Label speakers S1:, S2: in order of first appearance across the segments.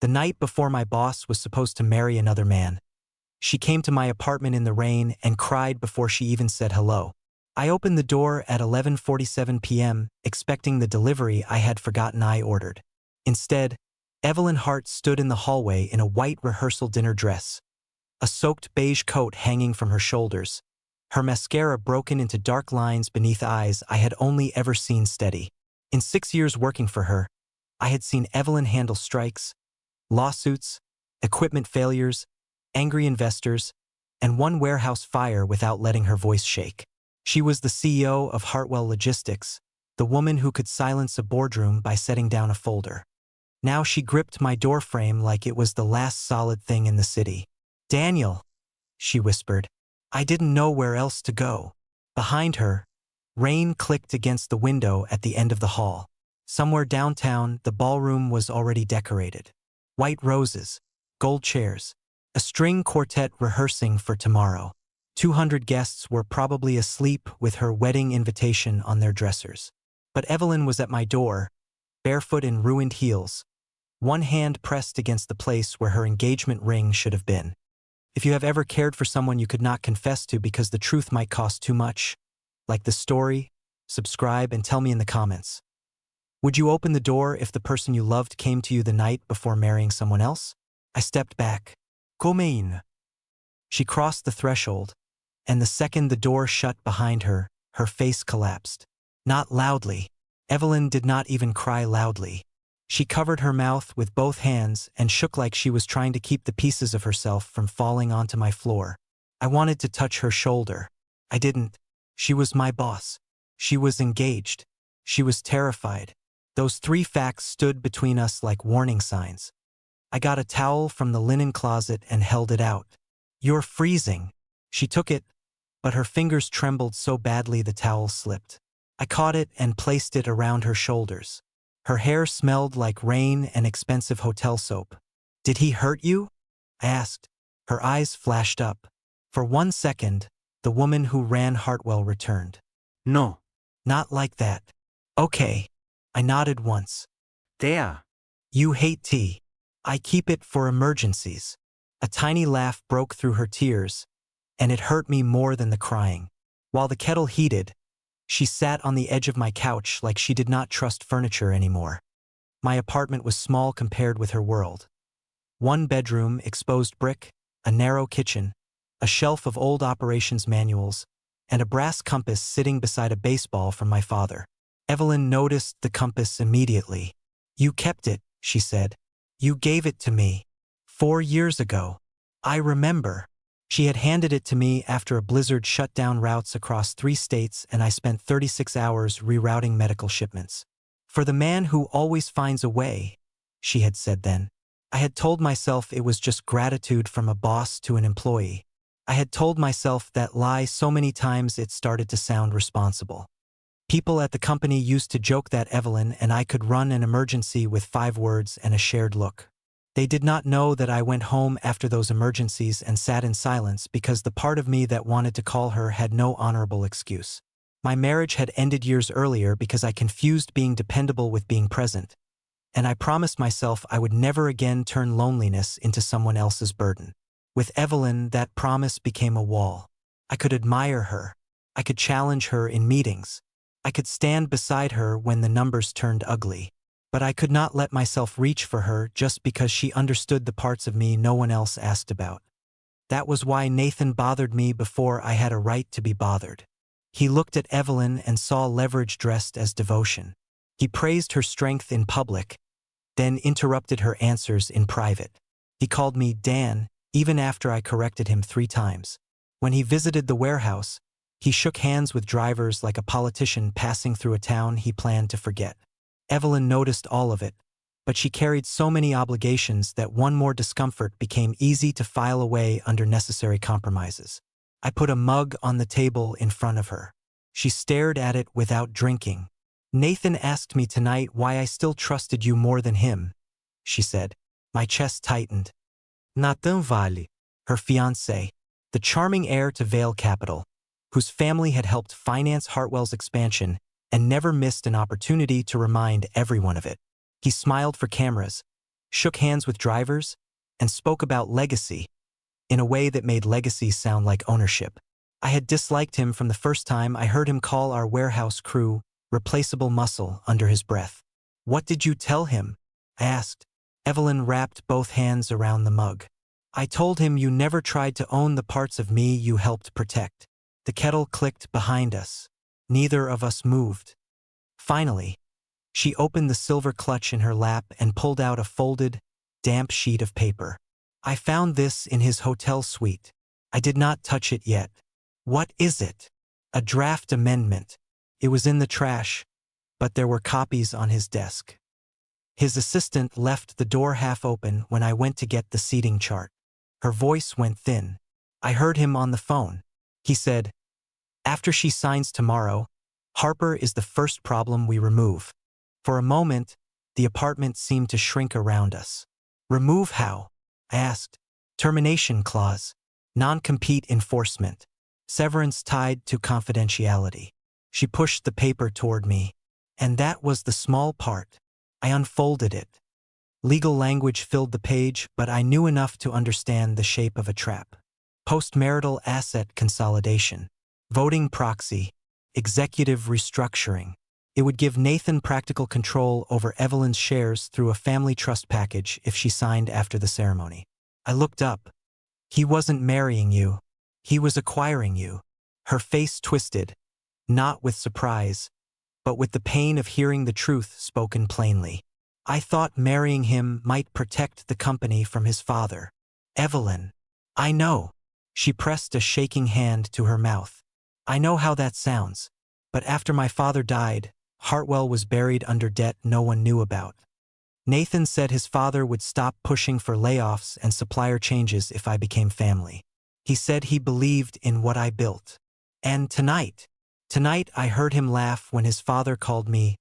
S1: The night before my boss was supposed to marry another man. She came to my apartment in the rain and cried before she even said hello. I opened the door at 11:47 p.m., expecting the delivery I had forgotten I ordered. Instead, Evelyn Hart stood in the hallway in a white rehearsal dinner dress, a soaked beige coat hanging from her shoulders, her mascara broken into dark lines beneath eyes I had only ever seen steady. In 6 years working for her, I had seen Evelyn handle strikes, lawsuits, equipment failures, angry investors, and one warehouse fire without letting her voice shake. She was the CEO of Hartwell Logistics, the woman who could silence a boardroom by setting down a folder. Now she gripped my doorframe like it was the last solid thing in the city. "Daniel," she whispered. I didn't know where else to go. Behind her, rain clicked against the window at the end of the hall. Somewhere downtown, the ballroom was already decorated. White roses, gold chairs, a string quartet rehearsing for tomorrow. 200 guests were probably asleep with her wedding invitation on their dressers. But Evelyn was at my door, barefoot in ruined heels, one hand pressed against the place where her engagement ring should have been. If you have ever cared for someone you could not confess to because the truth might cost too much, like the story, subscribe and tell me in the comments. Would you open the door if the person you loved came to you the night before marrying someone else? I stepped back. "Come in." She crossed the threshold, and the second the door shut behind her, her face collapsed. Not loudly. Evelyn did not even cry loudly. She covered her mouth with both hands and shook like she was trying to keep the pieces of herself from falling onto my floor. I wanted to touch her shoulder. I didn't. She was my boss. She was engaged. She was terrified. Those 3 facts stood between us like warning signs. I got a towel from the linen closet and held it out. "You're freezing." She took it, but her fingers trembled so badly the towel slipped. I caught it and placed it around her shoulders. Her hair smelled like rain and expensive hotel soap. "Did he hurt you?" I asked. Her eyes flashed up. For 1 second, the woman who ran Hartwell returned.
S2: No.
S1: "Not like that." "Okay." I nodded once.
S2: There.
S1: "You hate tea." "I keep it for emergencies." A tiny laugh broke through her tears, and it hurt me more than the crying. While the kettle heated, she sat on the edge of my couch like she did not trust furniture anymore. My apartment was small compared with her world. 1 bedroom, exposed brick, a narrow kitchen, a shelf of old operations manuals, and a brass compass sitting beside a baseball from my father. Evelyn noticed the compass immediately. "You kept it," she said. "You gave it to me 4 years ago." I remember. She had handed it to me after a blizzard shut down routes across 3 states and I spent 36 hours rerouting medical shipments. "For the man who always finds a way," she had said then. I had told myself it was just gratitude from a boss to an employee. I had told myself that lie so many times it started to sound responsible. People at the company used to joke that Evelyn and I could run an emergency with 5 words and a shared look. They did not know that I went home after those emergencies and sat in silence because the part of me that wanted to call her had no honorable excuse. My marriage had ended years earlier because I confused being dependable with being present, and I promised myself I would never again turn loneliness into someone else's burden. With Evelyn, that promise became a wall. I could admire her. I could challenge her in meetings. I could stand beside her when the numbers turned ugly. But I could not let myself reach for her just because she understood the parts of me no one else asked about. That was why Nathan bothered me before I had a right to be bothered. He looked at Evelyn and saw leverage dressed as devotion. He praised her strength in public, then interrupted her answers in private. He called me Dan, even after I corrected him 3 times. When he visited the warehouse, he shook hands with drivers like a politician passing through a town he planned to forget. Evelyn noticed all of it, but she carried so many obligations that one more discomfort became easy to file away under necessary compromises. I put a mug on the table in front of her. She stared at it without drinking. "Nathan asked me tonight why I still trusted you more than him," she said. My chest tightened. Nathan Vale, her fiancé, the charming heir to Vale Capital, whose family had helped finance Hartwell's expansion and never missed an opportunity to remind everyone of it. He smiled for cameras, shook hands with drivers, and spoke about legacy in a way that made legacy sound like ownership. I had disliked him from the first time I heard him call our warehouse crew replaceable muscle under his breath. "What did you tell him?" I asked. Evelyn wrapped both hands around the mug. "I told him you never tried to own the parts of me you helped protect." The kettle clicked behind us. Neither of us moved. Finally, she opened the silver clutch in her lap and pulled out a folded, damp sheet of paper. "I found this in his hotel suite. I did not touch it yet." "What is it?" "A draft amendment. It was in the trash, but there were copies on his desk." His assistant left the door half open when I went to get the seating chart. Her voice went thin. I heard him on the phone. He said, "After she signs tomorrow, Harper is the first problem we remove." For a moment, the apartment seemed to shrink around us. "Remove how?" I asked. "Termination clause. Non-compete enforcement. Severance tied to confidentiality." She pushed the paper toward me. And that was the small part. I unfolded it. Legal language filled the page, but I knew enough to understand the shape of a trap. Postmarital asset consolidation. Voting proxy. Executive restructuring. It would give Nathan practical control over Evelyn's shares through a family trust package if she signed after the ceremony. I looked up. "He wasn't marrying you. He was acquiring you." Her face twisted, not with surprise, but with the pain of hearing the truth spoken plainly. "I thought marrying him might protect the company from his father." "Evelyn." "I know." She pressed a shaking hand to her mouth. "I know how that sounds. But after my father died, Hartwell was buried under debt no one knew about. Nathan said his father would stop pushing for layoffs and supplier changes if I became family. He said he believed in what I built. And tonight I heard him laugh when his father called me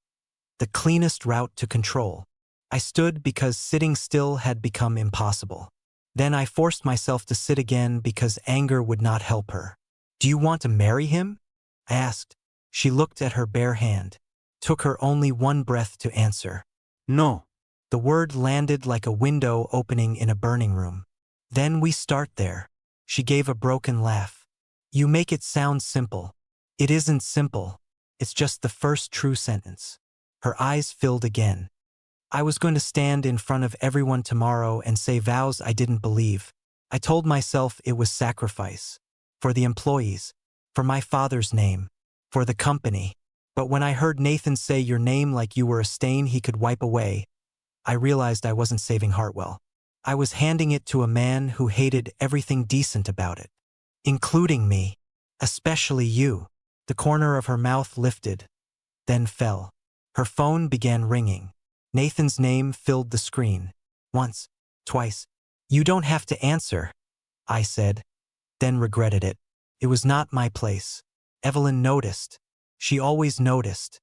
S1: the cleanest route to control. I stood because sitting still had become impossible. Then I forced myself to sit again because anger would not help her. "Do you want to marry him?" I asked. She looked at her bare hand. Took her only one breath to answer. "No." The word landed like a window opening in a burning room. "Then we start there." She gave a broken laugh. "You make it sound simple." "It isn't simple. It's just the first true sentence." Her eyes filled again. "I was going to stand in front of everyone tomorrow and say vows I didn't believe. I told myself it was sacrifice. For the employees. For my father's name. For the company. But when I heard Nathan say your name like you were a stain he could wipe away, I realized I wasn't saving Hartwell. I was handing it to a man who hated everything decent about it. Including me. Especially you." The corner of her mouth lifted, then fell. Her phone began ringing. Nathan's name filled the screen. Once, twice. "You don't have to answer," I said, then regretted it. It was not my place. Evelyn noticed. She always noticed.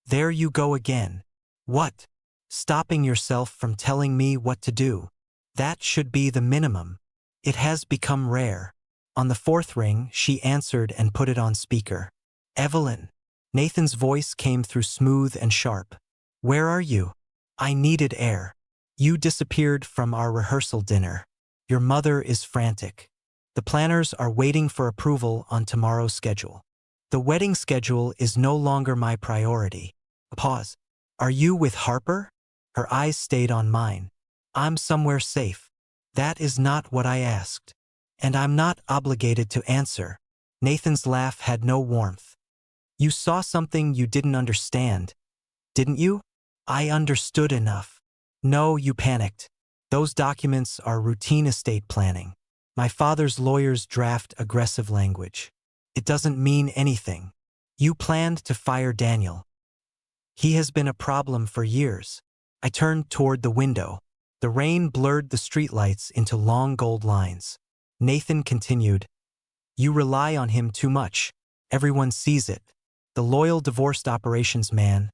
S1: "There you go again." "What?" "Stopping yourself from telling me what to do. That should be the minimum. It has become rare." On the fourth ring, she answered and put it on speaker. "Evelyn." Nathan's voice came through smooth and sharp. "Where are you?" "I needed air. You disappeared from our rehearsal dinner. Your mother is frantic. The planners are waiting for approval on tomorrow's schedule. The wedding schedule is no longer my priority." A pause. "Are you with Harper?" Her eyes stayed on mine. "I'm somewhere safe." "That is not what I asked. And I'm not obligated to answer." Nathan's laugh had no warmth. "You saw something you didn't understand, didn't you?" "I understood enough." "No, you panicked. Those documents are routine estate planning. My father's lawyers draft aggressive language. It doesn't mean anything. You planned to fire Daniel. He has been a problem for years." I turned toward the window. The rain blurred the streetlights into long gold lines. Nathan continued, "You rely on him too much. Everyone sees it. The loyal divorced operations man.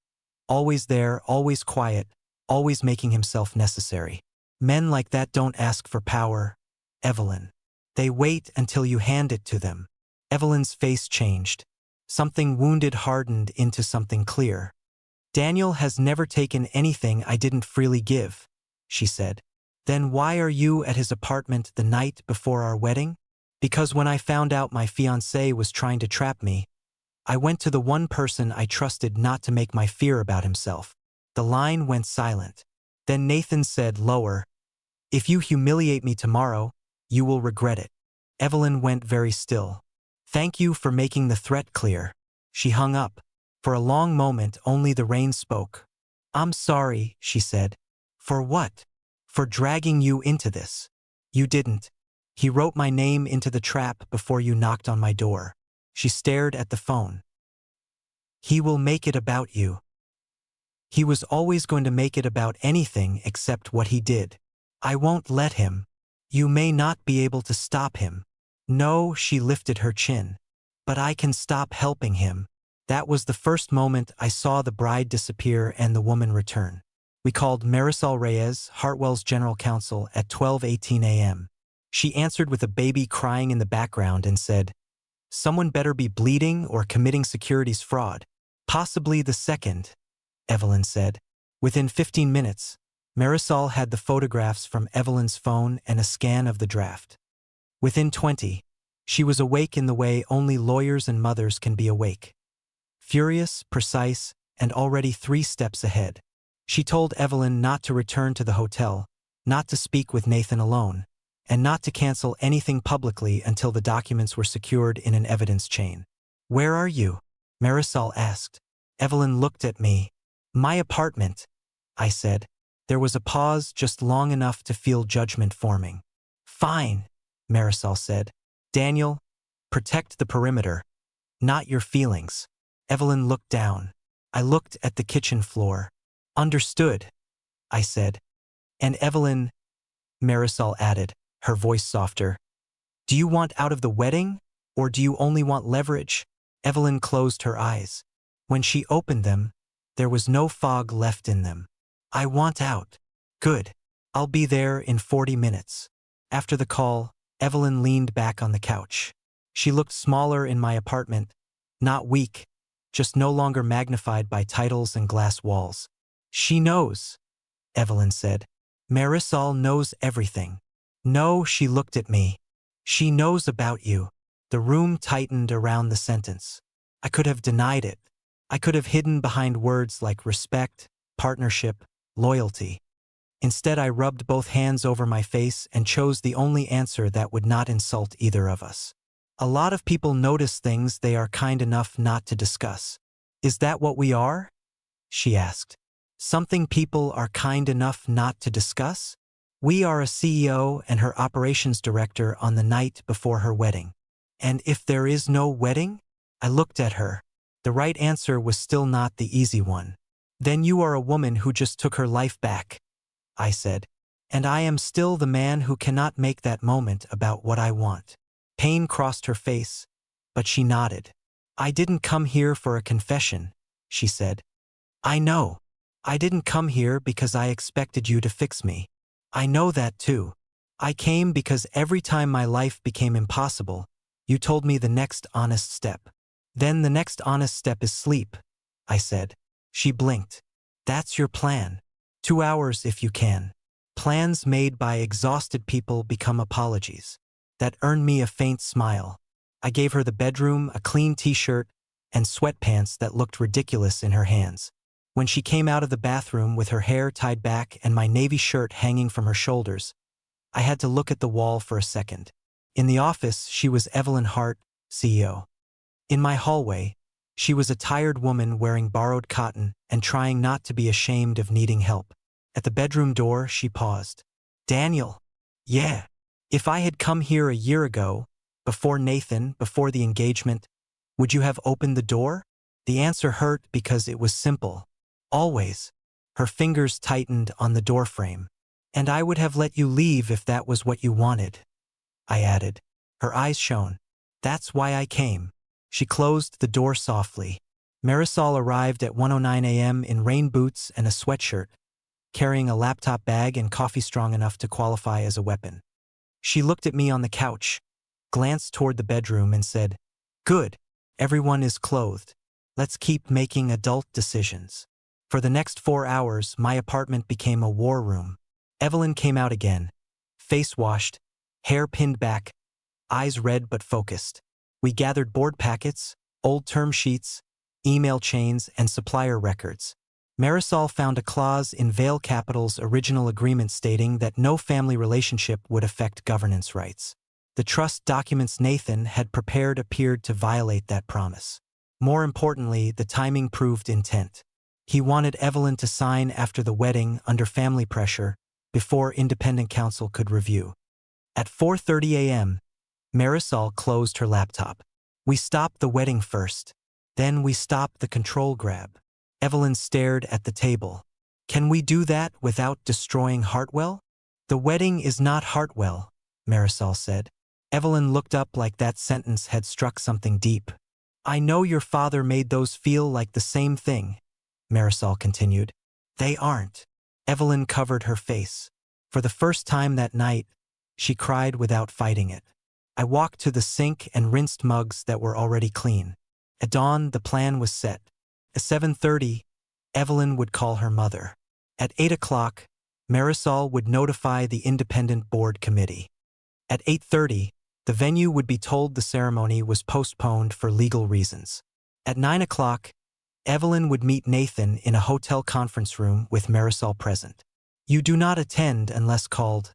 S1: Always there, always quiet, always making himself necessary. Men like that don't ask for power, Evelyn. They wait until you hand it to them." Evelyn's face changed. Something wounded hardened into something clear. "Daniel has never taken anything I didn't freely give. she said. Then why are you at his apartment the night before our wedding? Because when I found out my fiancé was trying to trap me, I went to the one person I trusted not to make my fear about himself. The line went silent. Then Nathan said lower, "If you humiliate me tomorrow, you will regret it." Evelyn went very still. "Thank you for making the threat clear." She hung up. For a long moment only the rain spoke. "I'm sorry," she said. "For what?" "For dragging you into this. You didn't. He wrote my name into the trap before you knocked on my door." She stared at the phone. "He will make it about you. He was always going to make it about anything except what he did. I won't let him. You may not be able to stop him." "No," she lifted her chin. "But I can stop helping him." That was the first moment I saw the bride disappear and the woman return. We called Marisol Reyes, Hartwell's general counsel, at 12:18 a.m. She answered with a baby crying in the background and said, "Someone better be bleeding or committing securities fraud." "Possibly the second," Evelyn said. Within 15 minutes, Marisol had the photographs from Evelyn's phone and a scan of the draft. Within 20, she was awake in the way only lawyers and mothers can be awake. Furious, precise, and already 3 steps ahead. She told Evelyn not to return to the hotel, not to speak with Nathan alone, and not to cancel anything publicly until the documents were secured in an evidence chain. "Where are you?" Marisol asked. Evelyn looked at me. "My apartment," I said. There was a pause just long enough to feel judgment forming. "Fine," Marisol said. "Daniel, protect the perimeter, not your feelings." Evelyn looked down. I looked at the kitchen floor. "Understood," I said. "And Evelyn," Marisol added, her voice softer, "do you want out of the wedding, or do you only want leverage?" Evelyn closed her eyes. When she opened them, there was no fog left in them. "I want out." "Good. I'll be there in 40 minutes. After the call, Evelyn leaned back on the couch. She looked smaller in my apartment, not weak, just no longer magnified by titles and glass walls. "She knows," Evelyn said. "Marisol knows everything." "No," she looked at me. "She knows about you." The room tightened around the sentence. I could have denied it. I could have hidden behind words like respect, partnership, loyalty. Instead, I rubbed both hands over my face and chose the only answer that would not insult either of us. "A lot of people notice things they are kind enough not to discuss. Is that what we are?" she asked. "Something people are kind enough not to discuss?" "We are a CEO and her operations director on the night before her wedding." "And if there is no wedding?" I looked at her. The right answer was still not the easy one. "Then you are a woman who just took her life back," I said. "And I am still the man who cannot make that moment about what I want." Pain crossed her face, but she nodded. "I didn't come here for a confession," she said. "I know. I didn't come here because I expected you to fix me. I know that too. I came because every time my life became impossible, you told me the next honest step." "Then the next honest step is sleep," I said. She blinked. "That's your plan. 2 hours if you can." Plans made by exhausted people become apologies. That earned me a faint smile. I gave her the bedroom, a clean t-shirt, and sweatpants that looked ridiculous in her hands. When she came out of the bathroom with her hair tied back and my navy shirt hanging from her shoulders, I had to look at the wall for a second. In the office, she was Evelyn Hart, CEO. In my hallway, she was a tired woman wearing borrowed cotton and trying not to be ashamed of needing help. At the bedroom door, she paused. "Daniel." "Yeah." "If I had come here a year ago, before Nathan, before the engagement, would you have opened the door?" The answer hurt because it was simple. "Always." Her fingers tightened on the doorframe. "And I would have let you leave if that was what you wanted," I added. Her eyes shone. "That's why I came." She closed the door softly. Marisol arrived at 1:09 a.m. in rain boots and a sweatshirt, carrying a laptop bag and coffee strong enough to qualify as a weapon. She looked at me on the couch, glanced toward the bedroom and said, "Good, everyone is clothed. Let's keep making adult decisions." For the next 4 hours, my apartment became a war room. Evelyn came out again, face washed, hair pinned back, eyes red but focused. We gathered board packets, old term sheets, email chains, and supplier records. Marisol found a clause in Vale Capital's original agreement stating that no family relationship would affect governance rights. The trust documents Nathan had prepared appeared to violate that promise. More importantly, the timing proved intent. He wanted Evelyn to sign after the wedding under family pressure, before independent counsel could review. At 4:30 a.m., Marisol closed her laptop. We stopped the wedding first. Then we stopped the control grab. Evelyn stared at the table. Can we do that without destroying Hartwell? The wedding is not Hartwell, Marisol said. Evelyn looked up like that sentence had struck something deep. I know your father made those feel like the same thing, Marisol continued. They aren't. Evelyn covered her face. For the first time that night, she cried without fighting it. I walked to the sink and rinsed mugs that were already clean. At dawn, the plan was set. At 7:30, Evelyn would call her mother. At 8 o'clock, Marisol would notify the independent board committee. At 8:30, the venue would be told the ceremony was postponed for legal reasons. At 9 o'clock, Evelyn would meet Nathan in a hotel conference room with Marisol present. You do not attend unless called,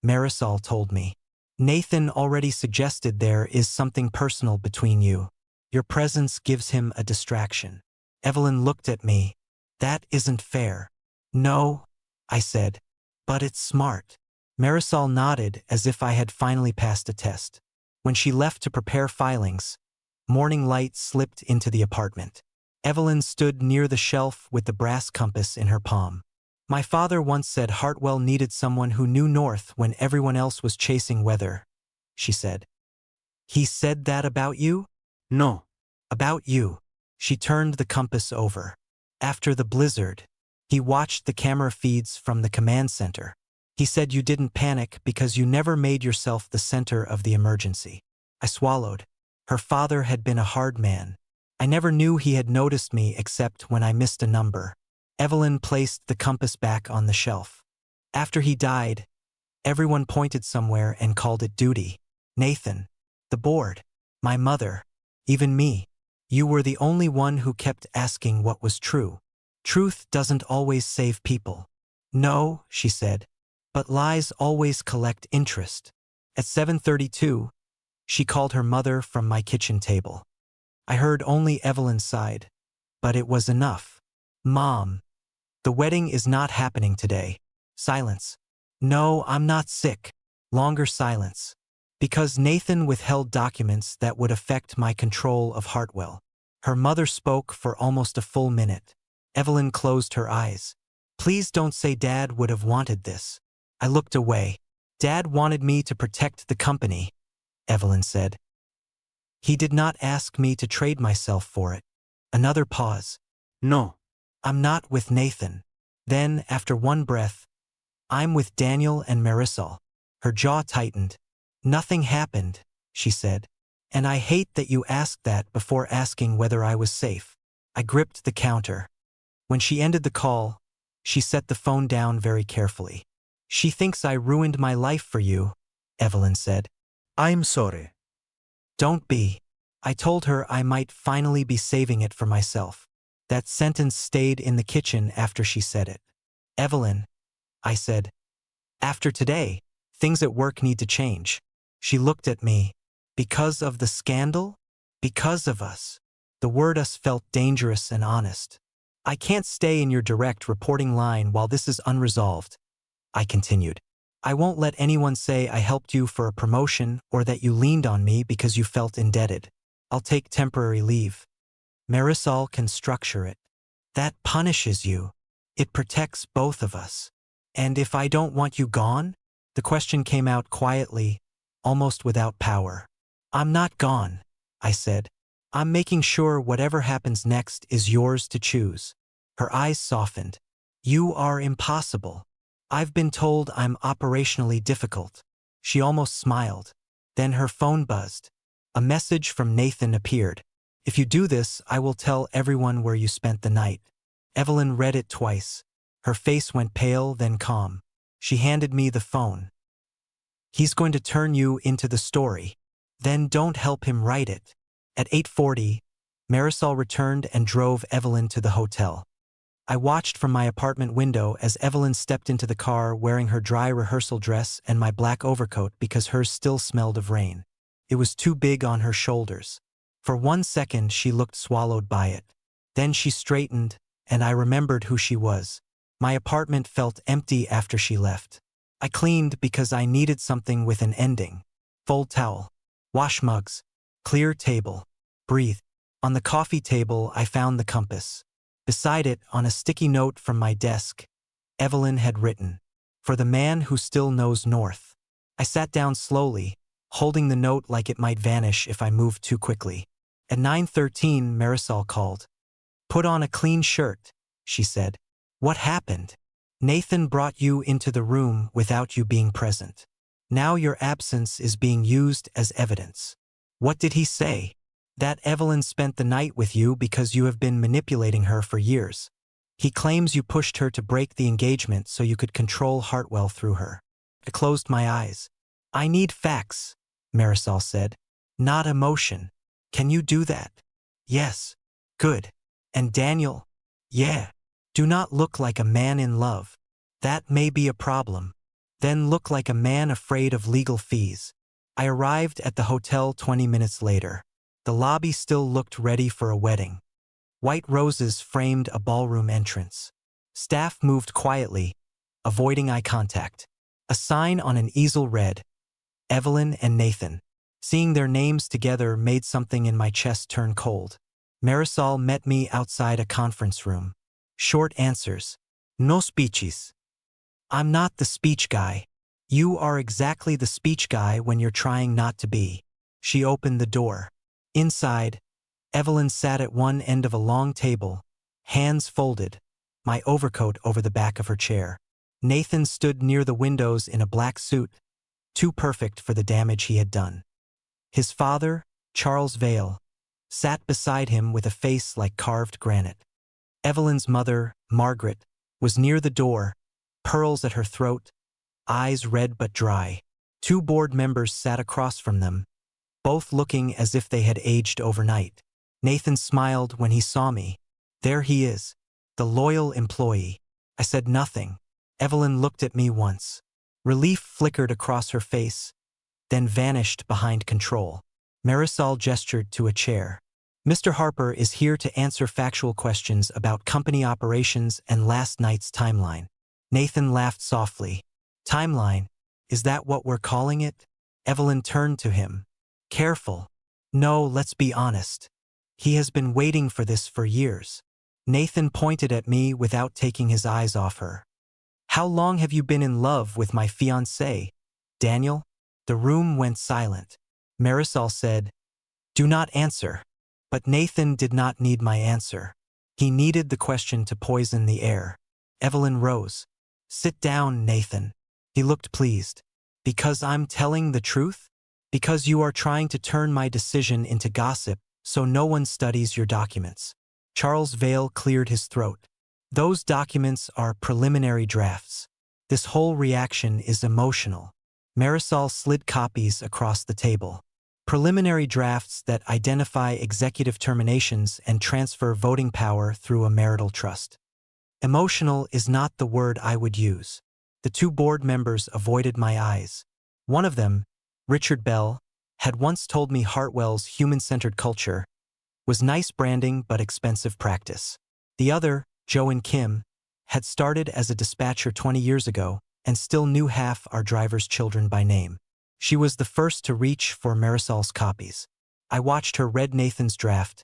S1: Marisol told me. Nathan already suggested there is something personal between you. Your presence gives him a distraction. Evelyn looked at me. That isn't fair. No, I said, but it's smart. Marisol nodded as if I had finally passed a test. When she left to prepare filings, morning light slipped into the apartment. Evelyn stood near the shelf with the brass compass in her palm. My father once said Hartwell needed someone who knew north when everyone else was chasing weather, she said. He said that about you?
S2: No.
S1: About you. She turned the compass over. After the blizzard, he watched the camera feeds from the command center. He said you didn't panic because you never made yourself the center of the emergency. I swallowed. Her father had been a hard man. I never knew he had noticed me except when I missed a number. Evelyn placed the compass back on the shelf. After he died, everyone pointed somewhere and called it duty. Nathan, the board, my mother, even me. You were the only one who kept asking what was true. Truth doesn't always save people. No, she said, but lies always collect interest. At 7:32, she called her mother from my kitchen table. I heard only Evelyn's side, but it was enough. Mom, the wedding is not happening today. Silence. No, I'm not sick. Longer silence. Because Nathan withheld documents that would affect my control of Hartwell. Her mother spoke for almost a full minute. Evelyn closed her eyes. Please don't say Dad would have wanted this. I looked away. Dad wanted me to protect the company, Evelyn said. He did not ask me to trade myself for it. Another pause.
S2: No.
S1: I'm not with Nathan. Then, after one breath, I'm with Daniel and Marisol. Her jaw tightened. Nothing happened, she said. And I hate that you asked that before asking whether I was safe. I gripped the counter. When she ended the call, she set the phone down very carefully. She thinks I ruined my life for you, Evelyn said.
S2: I'm sorry.
S1: Don't be. I told her I might finally be saving it for myself. That sentence stayed in the kitchen after she said it. Evelyn, I said, after today, things at work need to change. She looked at me. Because of the scandal? Because of us. The word us felt dangerous and honest. I can't stay in your direct reporting line while this is unresolved, I continued. I won't let anyone say I helped you for a promotion or that you leaned on me because you felt indebted. I'll take temporary leave. Marisol can structure it. That punishes you. It protects both of us. And if I don't want you gone? The question came out quietly, almost without power. I'm not gone, I said. I'm making sure whatever happens next is yours to choose. Her eyes softened. You are impossible. I've been told I'm operationally difficult. She almost smiled. Then her phone buzzed. A message from Nathan appeared. If you do this, I will tell everyone where you spent the night. Evelyn read it twice. Her face went pale, then calm. She handed me the phone. He's going to turn you into the story. Then don't help him write it. At 8:40, Marisol returned and drove Evelyn to the hotel. I watched from my apartment window as Evelyn stepped into the car wearing her dry rehearsal dress and my black overcoat because hers still smelled of rain. It was too big on her shoulders. For 1 second she looked swallowed by it. Then she straightened, and I remembered who she was. My apartment felt empty after she left. I cleaned because I needed something with an ending. Fold towel. Wash mugs. Clear table. Breathe. On the coffee table I found the compass. Beside it, on a sticky note from my desk, Evelyn had written, "For the man who still knows north." I sat down slowly, holding the note like it might vanish if I moved too quickly. At 9:13, Marisol called. "Put on a clean shirt," she said. "What happened? Nathan brought you into the room without you being present. Now your absence is being used as evidence." "What did he say?" "That Evelyn spent the night with you because you have been manipulating her for years. He claims you pushed her to break the engagement so you could control Hartwell through her." I closed my eyes. "I need facts," Marisol said, "not emotion. Can you do that?" "Yes." "Good. And Daniel?" "Yeah. Do not look like a man in love. That may be a problem. Then look like a man afraid of legal fees." I arrived at the hotel 20 minutes later. The lobby still looked ready for a wedding. White roses framed a ballroom entrance. Staff moved quietly, avoiding eye contact. A sign on an easel read, "Evelyn and Nathan." Seeing their names together made something in my chest turn cold. Marisol met me outside a conference room. Short answers. "No speeches." "I'm not the speech guy." "You are exactly the speech guy when you're trying not to be." She opened the door. Inside, Evelyn sat at one end of a long table, hands folded, my overcoat over the back of her chair. Nathan stood near the windows in a black suit, too perfect for the damage he had done. His father, Charles Vale, sat beside him with a face like carved granite. Evelyn's mother, Margaret, was near the door, pearls at her throat, eyes red but dry. 2 board members sat across from them, both looking as if they had aged overnight. Nathan smiled when he saw me. There he is, the loyal employee. I said nothing. Evelyn looked at me once. Relief flickered across her face, then vanished behind control. Marisol gestured to a chair. "Mr. Harper is here to answer factual questions about company operations and last night's timeline." Nathan laughed softly. "Timeline? Is that what we're calling it?" Evelyn turned to him. "Careful. No, let's be honest. He has been waiting for this for years." Nathan pointed at me without taking his eyes off her. "How long have you been in love with my fiancé, Daniel?" The room went silent. Marisol said, "Do not answer." But Nathan did not need my answer. He needed the question to poison the air. Evelyn rose. "Sit down, Nathan." He looked pleased. "Because I'm telling the truth? Because you are trying to turn my decision into gossip so no one studies your documents." Charles Vale cleared his throat. "Those documents are preliminary drafts. This whole reaction is emotional." Marisol slid copies across the table. "Preliminary drafts that identify executive terminations and transfer voting power through a marital trust." Emotional is not the word I would use. The 2 board members avoided my eyes. One of them, Richard Bell, had once told me Hartwell's human-centered culture was nice branding but expensive practice. The other, Joan Kim, had started as a dispatcher 20 years ago and still knew half our driver's children by name. She was the first to reach for Marisol's copies. I watched her read Nathan's draft,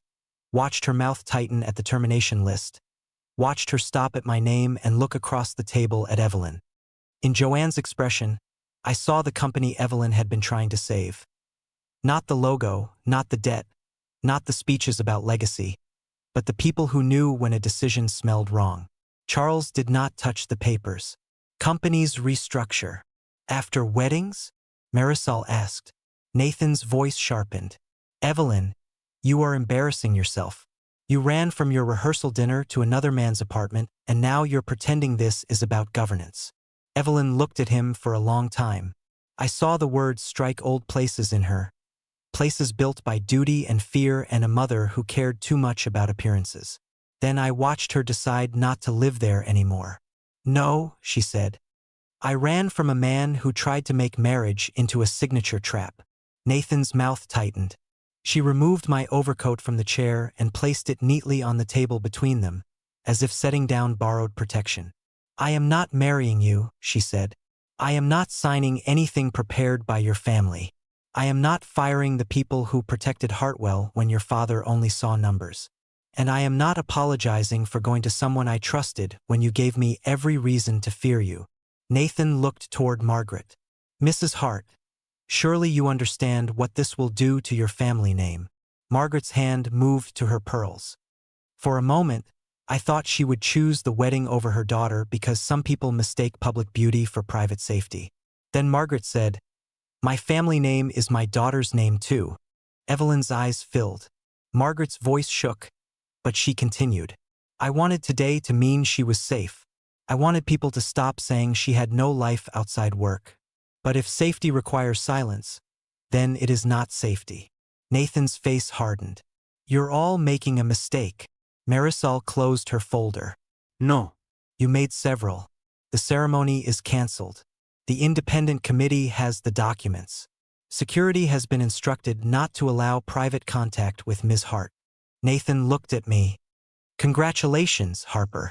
S1: watched her mouth tighten at the termination list, watched her stop at my name and look across the table at Evelyn. In Joanne's expression, I saw the company Evelyn had been trying to save. Not the logo, not the debt, not the speeches about legacy, but the people who knew when a decision smelled wrong. Charles did not touch the papers. "Companies restructure. After weddings?" Marisol asked. Nathan's voice sharpened. "Evelyn, you are embarrassing yourself. You ran from your rehearsal dinner to another man's apartment, and now you're pretending this is about governance." Evelyn looked at him for a long time. I saw the words strike old places in her. Places built by duty and fear and a mother who cared too much about appearances. Then I watched her decide not to live there anymore. No, she said. I ran from a man who tried to make marriage into a signature trap. Nathan's mouth tightened. She removed my overcoat from the chair and placed it neatly on the table between them, as if setting down borrowed protection. I am not marrying you, she said. I am not signing anything prepared by your family. I am not firing the people who protected Hartwell when your father only saw numbers. And I am not apologizing for going to someone I trusted when you gave me every reason to fear you. Nathan looked toward Margaret. Mrs. Hart, surely you understand what this will do to your family name. Margaret's hand moved to her pearls. For a moment, I thought she would choose the wedding over her daughter because some people mistake public beauty for private safety. Then Margaret said, My family name is my daughter's name too. Evelyn's eyes filled. Margaret's voice shook, but she continued. I wanted today to mean she was safe. I wanted people to stop saying she had no life outside work. But if safety requires silence, then it is not safety. Nathan's face hardened. You're all making a mistake. Marisol closed her folder.
S2: No.
S1: You made several. The ceremony is cancelled. The independent committee has the documents. Security has been instructed not to allow private contact with Ms. Hart. Nathan looked at me. Congratulations, Harper.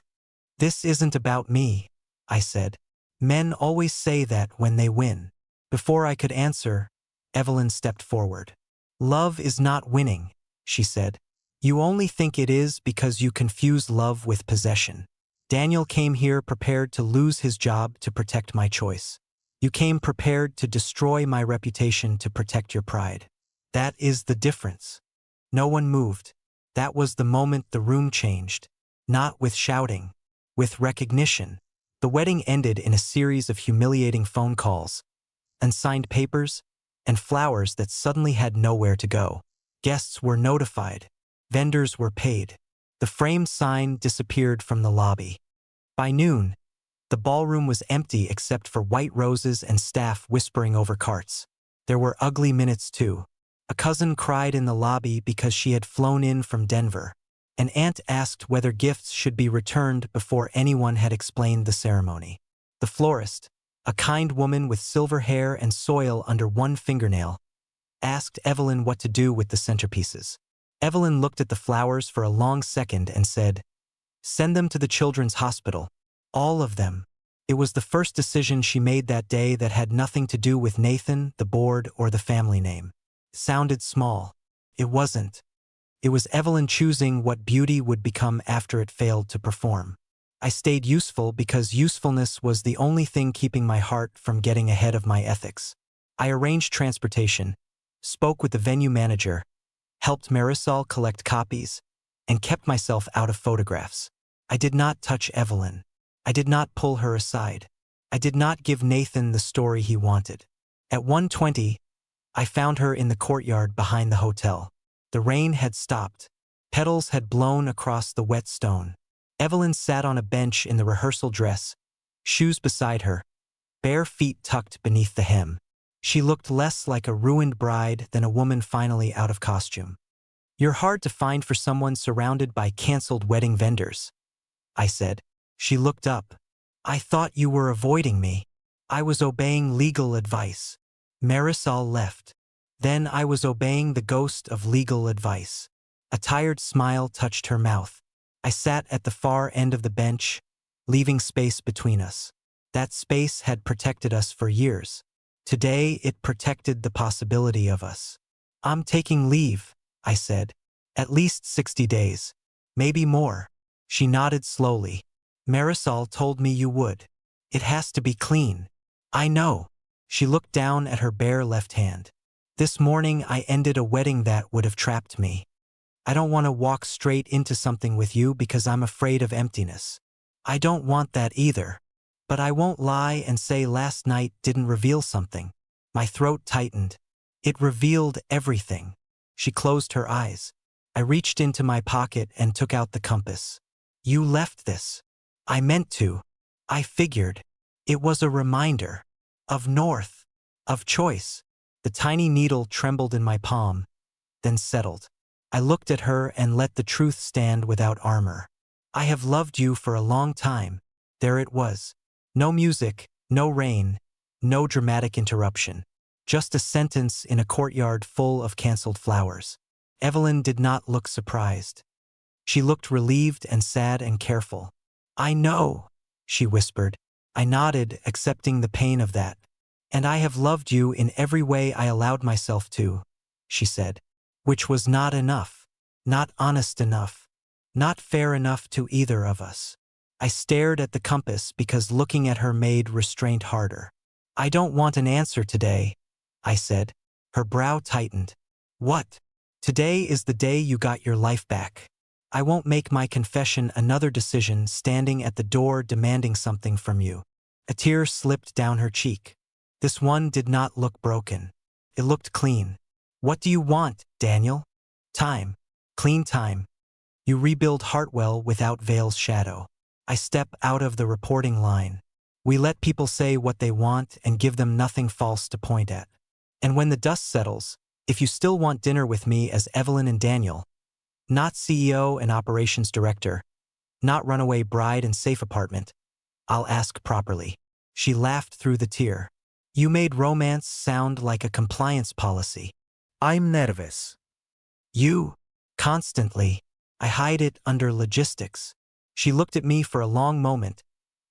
S1: This isn't about me, I said. Men always say that when they win. Before I could answer, Evelyn stepped forward. Love is not winning, she said. You only think it is because you confuse love with possession. Daniel came here prepared to lose his job to protect my choice. You came prepared to destroy my reputation to protect your pride. That is the difference. No one moved. That was the moment the room changed. Not with shouting, with recognition. The wedding ended in a series of humiliating phone calls, and signed papers, and flowers that suddenly had nowhere to go. Guests were notified. Vendors were paid. The framed sign disappeared from the lobby. By noon, the ballroom was empty except for white roses and staff whispering over carts. There were ugly minutes too. A cousin cried in the lobby because she had flown in from Denver. An aunt asked whether gifts should be returned before anyone had explained the ceremony. The florist, a kind woman with silver hair and soil under one fingernail, asked Evelyn what to do with the centerpieces. Evelyn looked at the flowers for a long second and said, Send them to the children's hospital. All of them. It was the first decision she made that day that had nothing to do with Nathan, the board, or the family name. It sounded small. It wasn't. It was Evelyn choosing what beauty would become after it failed to perform. I stayed useful because usefulness was the only thing keeping my heart from getting ahead of my ethics. I arranged transportation, spoke with the venue manager, helped Marisol collect copies, and kept myself out of photographs. I did not touch Evelyn. I did not pull her aside. I did not give Nathan the story he wanted. At 1:20, I found her in the courtyard behind the hotel. The rain had stopped. Petals had blown across the wet stone. Evelyn sat on a bench in the rehearsal dress, shoes beside her, bare feet tucked beneath the hem. She looked less like a ruined bride than a woman finally out of costume. You're hard to find for someone surrounded by canceled wedding vendors, I said. She looked up. I thought you were avoiding me. I was obeying legal advice. Marisol left. Then I was obeying the ghost of legal advice. A tired smile touched her mouth. I sat at the far end of the bench, leaving space between us. That space had protected us for years. Today it protected the possibility of us. I'm taking leave, I said. At least 60 days. Maybe more. She nodded slowly. Marisol told me you would. It has to be clean. I know. She looked down at her bare left hand. This morning I ended a wedding that would have trapped me. I don't want to walk straight into something with you because I'm afraid of emptiness. I don't want that either. But I won't lie and say last night didn't reveal something. My throat tightened. It revealed everything. She closed her eyes. I reached into my pocket and took out the compass. You left this. I meant to. I figured. It was a reminder of north, of choice. The tiny needle trembled in my palm, then settled. I looked at her and let the truth stand without armor. I have loved you for a long time. There it was. No music, no rain, no dramatic interruption. Just a sentence in a courtyard full of canceled flowers. Evelyn did not look surprised. She looked relieved and sad and careful. I know, she whispered. I nodded, accepting the pain of that. And I have loved you in every way I allowed myself to, she said. Which was not enough, not honest enough, not fair enough to either of us. I stared at the compass because looking at her made restraint harder. I don't want an answer today, I said. Her brow tightened. What? Today is the day you got your life back. I won't make my confession another decision standing at the door demanding something from you. A tear slipped down her cheek. This one did not look broken. It looked clean. What do you want, Daniel? Time. Clean time. You rebuild Hartwell without Vale's shadow. I step out of the reporting line. We let people say what they want and give them nothing false to point at. And when the dust settles, if you still want dinner with me as Evelyn and Daniel, not CEO and operations director, not runaway bride and safe apartment, I'll ask properly. She laughed through the tear. You made romance sound like a compliance policy.
S2: I'm nervous.
S1: You? Constantly. I hide it under logistics. She looked at me for a long moment,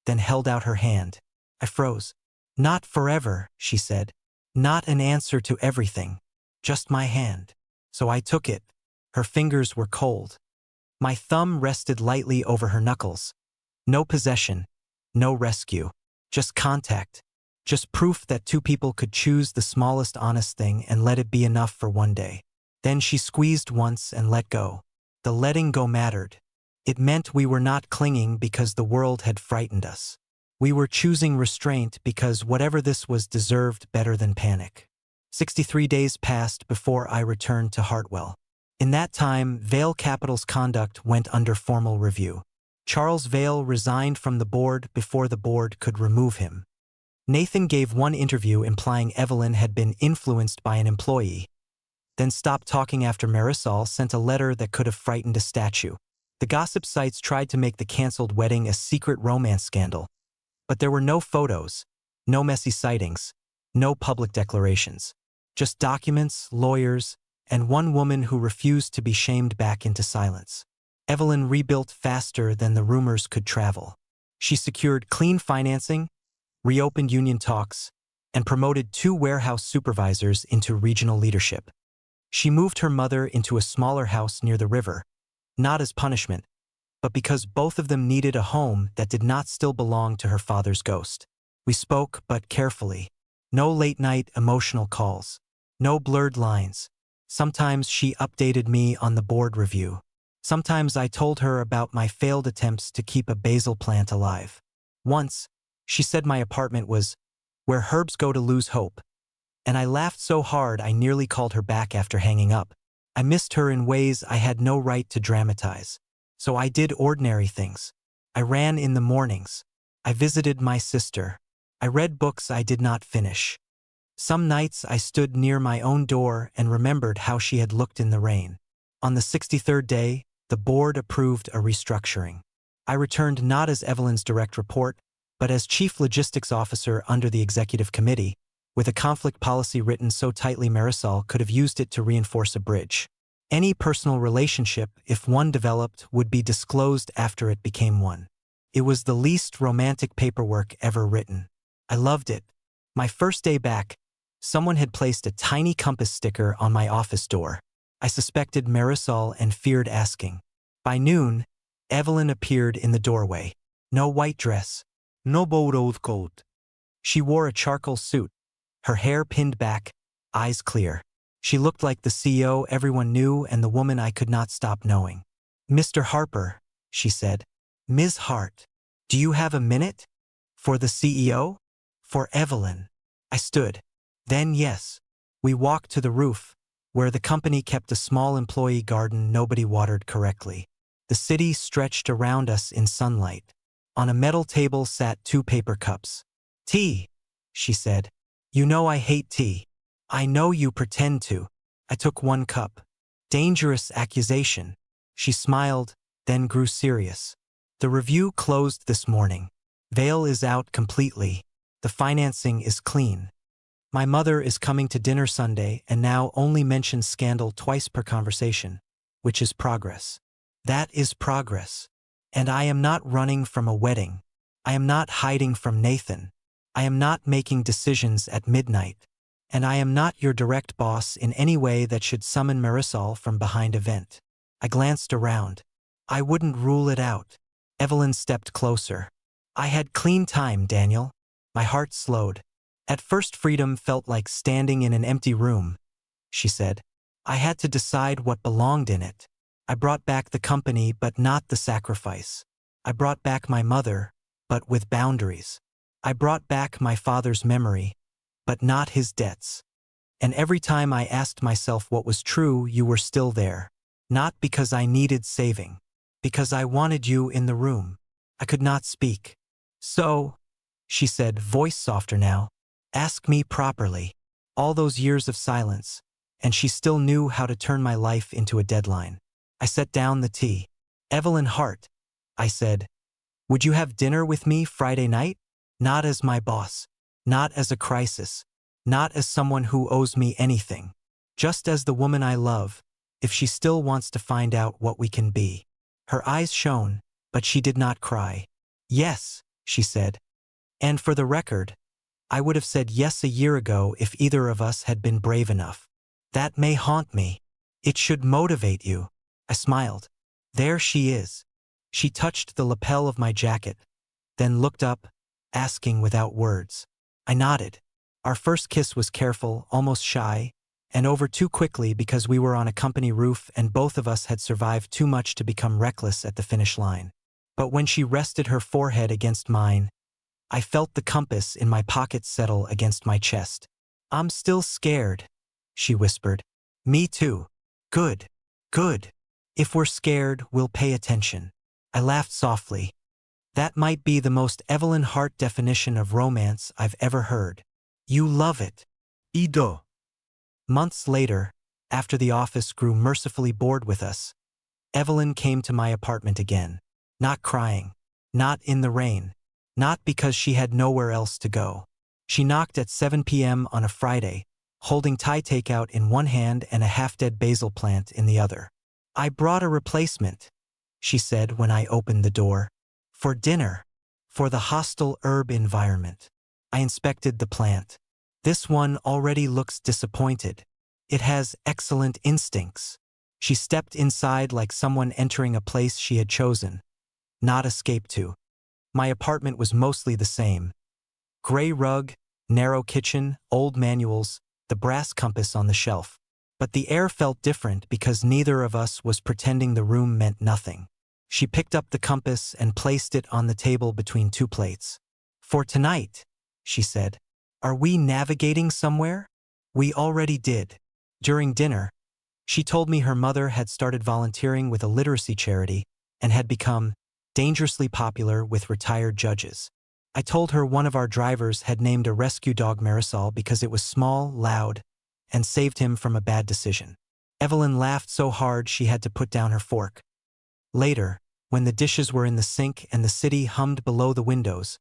S1: then held out her hand. I froze. Not forever, she said. Not an answer to everything. Just my hand. So I took it. Her fingers were cold. My thumb rested lightly over her knuckles. No possession. No rescue. Just contact. Just proof that two people could choose the smallest honest thing and let it be enough for one day. Then she squeezed once and let go. The letting go mattered. It meant we were not clinging because the world had frightened us. We were choosing restraint because whatever this was deserved better than panic. 63 days passed before I returned to Hartwell. In that time, Vale Capital's conduct went under formal review. Charles Vale resigned from the board before the board could remove him. Nathan gave one interview implying Evelyn had been influenced by an employee, then stopped talking after Marisol sent a letter that could have frightened a statue. The gossip sites tried to make the canceled wedding a secret romance scandal, but there were no photos, no messy sightings, no public declarations. Just documents, lawyers, and one woman who refused to be shamed back into silence. Evelyn rebuilt faster than the rumors could travel. She secured clean financing, reopened union talks, and promoted 2 warehouse supervisors into regional leadership. She moved her mother into a smaller house near the river, not as punishment, but because both of them needed a home that did not still belong to her father's ghost. We spoke, but carefully. No late-night emotional calls. No blurred lines. Sometimes she updated me on the board review. Sometimes I told her about my failed attempts to keep a basil plant alive. Once, she said my apartment was where herbs go to lose hope, and I laughed so hard I nearly called her back after hanging up. I missed her in ways I had no right to dramatize. So I did ordinary things. I ran in the mornings. I visited my sister. I read books I did not finish. Some nights I stood near my own door and remembered how she had looked in the rain. On the 63rd day, the board approved a restructuring. I returned not as Evelyn's direct report, but as chief logistics officer under the executive committee, with a conflict policy written so tightly Marisol could have used it to reinforce a bridge. Any personal relationship, if one developed, would be disclosed after it became one. It was the least romantic paperwork ever written. I loved it. My first day back, someone had placed a tiny compass sticker on my office door. I suspected Marisol and feared asking. By noon, Evelyn appeared in the doorway. No white dress.
S2: No borrowed coat.
S1: She wore a charcoal suit, her hair pinned back, eyes clear. She looked like the CEO everyone knew and the woman I could not stop knowing. Mr. Harper, she said. Ms. Hart, do you have a minute? For the CEO? For Evelyn. I stood. Then yes. We walked to the roof, where the company kept a small employee garden nobody watered correctly. The city stretched around us in sunlight. On a metal table sat 2 paper cups. Tea, she said. You know I hate tea. I know you pretend to. I took one cup. Dangerous accusation. She smiled, then grew serious. The review closed this morning. Vale is out completely. The financing is clean. My mother is coming to dinner Sunday and now only mentions scandal twice per conversation, which is progress. That is progress. And I am not running from a wedding. I am not hiding from Nathan. I am not making decisions at midnight. And I am not your direct boss in any way that should summon Marisol from behind a vent. I glanced around. I wouldn't rule it out. Evelyn stepped closer. I had clean time, Daniel. My heart slowed. At first freedom felt like standing in an empty room, she said. I had to decide what belonged in it. I brought back the company, but not the sacrifice. I brought back my mother, but with boundaries. I brought back my father's memory, but not his debts. And every time I asked myself what was true, you were still there. Not because I needed saving. Because I wanted you in the room. I could not speak. So, she said, voice softer now, ask me properly. All those years of silence, and she still knew how to turn my life into a deadline. I set down the tea. Evelyn Hart, I said, would you have dinner with me Friday night? Not as my boss. Not as a crisis. Not as someone who owes me anything. Just as the woman I love, if she still wants to find out what we can be. Her eyes shone, but she did not cry. Yes, she said. And for the record, I would have said yes a year ago if either of us had been brave enough. That may haunt me. It should motivate you. I smiled. There she is. She touched the lapel of my jacket, then looked up, asking without words. I nodded. Our first kiss was careful, almost shy, and over too quickly because we were on a company roof and both of us had survived too much to become reckless at the finish line. But when she rested her forehead against mine, I felt the compass in my pocket settle against my chest. I'm still scared, she whispered. Me too. Good. Good. If we're scared, we'll pay attention. I laughed softly. That might be the most Evelyn Hart definition of romance I've ever heard. You love it.
S2: Ido.
S1: Months later, after the office grew mercifully bored with us, Evelyn came to my apartment again. Not crying. Not in the rain. Not because she had nowhere else to go. She knocked at 7 p.m. on a Friday, holding Thai takeout in one hand and a half-dead basil plant in the other. I brought a replacement, she said when I opened the door. For dinner. For the hostile herb environment. I inspected the plant. This one already looks disappointed. It has excellent instincts. She stepped inside like someone entering a place she had chosen, not escaped to. My apartment was mostly the same. Gray rug, narrow kitchen, old manuals, the brass compass on the shelf. But the air felt different because neither of us was pretending the room meant nothing. She picked up the compass and placed it on the table between two plates. For tonight, she said. Are we navigating somewhere? We already did. During dinner, she told me her mother had started volunteering with a literacy charity and had become dangerously popular with retired judges. I told her one of our drivers had named a rescue dog Marisol because it was small, loud, and saved him from a bad decision. Evelyn laughed so hard she had to put down her fork. Later, when the dishes were in the sink and the city hummed below the windows,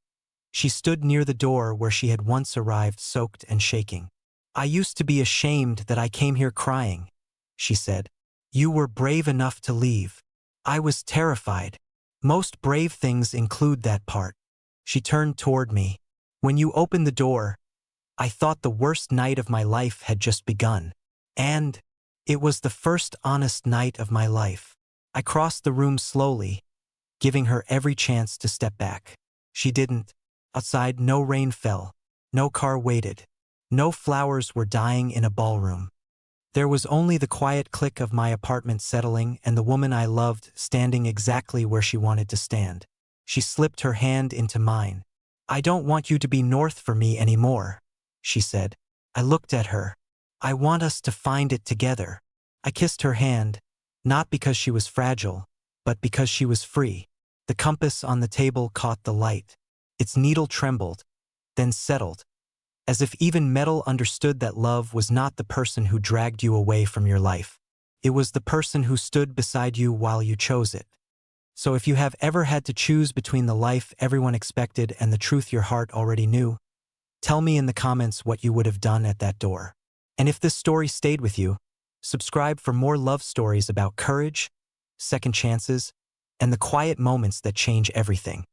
S1: she stood near the door where she had once arrived soaked and shaking. I used to be ashamed that I came here crying, she said. You were brave enough to leave. I was terrified. Most brave things include that part. She turned toward me. When you opened the door, I thought the worst night of my life had just begun. And it was the first honest night of my life. I crossed the room slowly, giving her every chance to step back. She didn't. Outside, no rain fell. No car waited. No flowers were dying in a ballroom. There was only the quiet click of my apartment settling and the woman I loved standing exactly where she wanted to stand. She slipped her hand into mine. I don't want you to be north for me anymore, she said. I looked at her. I want us to find it together. I kissed her hand, not because she was fragile, but because she was free. The compass on the table caught the light. Its needle trembled, then settled, as if even metal understood that love was not the person who dragged you away from your life. It was the person who stood beside you while you chose it. So if you have ever had to choose between the life everyone expected and the truth your heart already knew, tell me in the comments what you would have done at that door. And if this story stayed with you, subscribe for more love stories about courage, second chances, and the quiet moments that change everything.